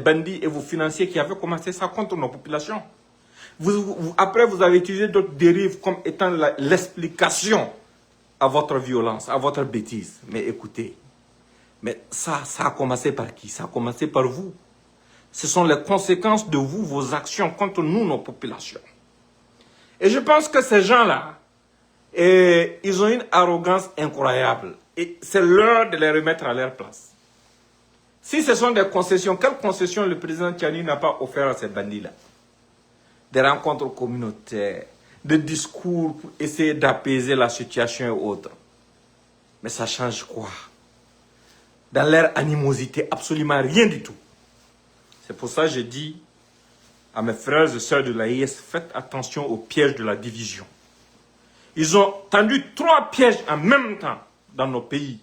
bandits et vos financiers qui avaient commencé ça contre nos populations. Après, vous avez utilisé d'autres dérives comme étant l'explication à votre violence, à votre bêtise. Mais écoutez, mais ça a commencé par qui? Ça a commencé par vous. Ce sont les conséquences de vous, vos actions contre nous, nos populations. Et je pense que ces gens-là, ils ont une arrogance incroyable. Et c'est l'heure de les remettre à leur place. Si ce sont des concessions, quelles concessions le président Tchani n'a pas offert à ces bandits-là? Des rencontres communautaires, des discours pour essayer d'apaiser la situation et autres. Mais ça change quoi? Dans leur animosité, absolument rien du tout. C'est pour ça que je dis à mes frères et sœurs de l'AIS, faites attention aux pièges de la division. Ils ont tendu 3 pièges en même temps dans nos pays.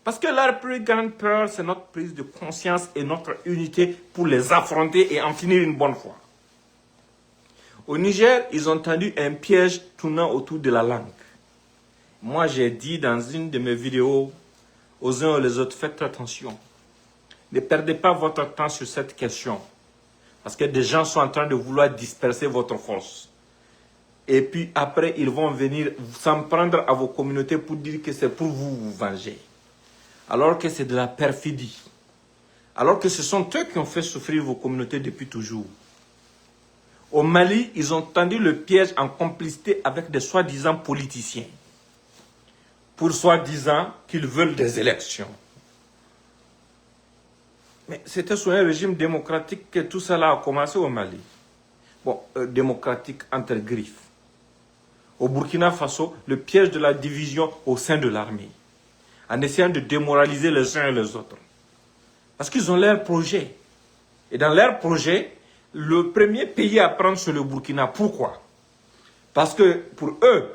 Parce que leur plus grande peur, c'est notre prise de conscience et notre unité pour les affronter et en finir une bonne fois. Au Niger, ils ont tendu un piège tournant autour de la langue. Moi, j'ai dit dans une de mes vidéos aux uns et aux autres, faites attention. Ne perdez pas votre temps sur cette question. Parce que des gens sont en train de vouloir disperser votre force. Et puis après, ils vont venir s'en prendre à vos communautés pour dire que c'est pour vous venger. Alors que c'est de la perfidie. Alors que ce sont eux qui ont fait souffrir vos communautés depuis toujours. Au Mali, ils ont tendu le piège en complicité avec des soi-disant politiciens. Pour soi-disant qu'ils veulent des élections. Mais c'était sous un régime démocratique que tout cela a commencé au Mali. Bon, démocratique entre griffes. Au Burkina Faso, le piège de la division au sein de l'armée. En essayant de démoraliser les uns et les autres. Parce qu'ils ont leur projet. Et dans leur projet, le premier pays à prendre, c'est le Burkina. Pourquoi? Parce que pour eux,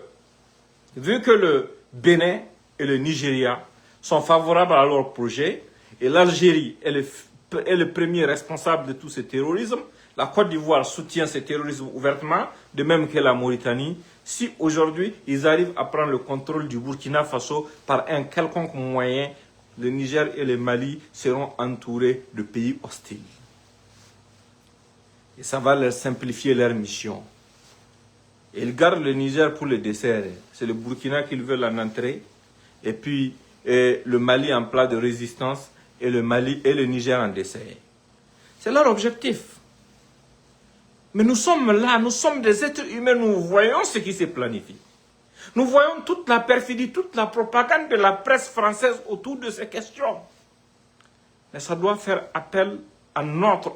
vu que le Bénin et le Nigeria sont favorables à leur projet, et l'Algérie est le premier responsable de tout ce terrorisme, la Côte d'Ivoire soutient ce terrorisme ouvertement, de même que la Mauritanie. Si aujourd'hui, ils arrivent à prendre le contrôle du Burkina Faso par un quelconque moyen, le Niger et le Mali seront entourés de pays hostiles. Et ça va leur simplifier leur mission. Et ils gardent le Niger pour le dessert. C'est le Burkina qu'ils veulent en entrer. Et puis le Mali en plat de résistance et le Mali et le Niger en dessert. C'est leur objectif. Mais nous sommes là, nous sommes des êtres humains, nous voyons ce qui se planifie. Nous voyons toute la perfidie, toute la propagande de la presse française autour de ces questions. Mais ça doit faire appel à notre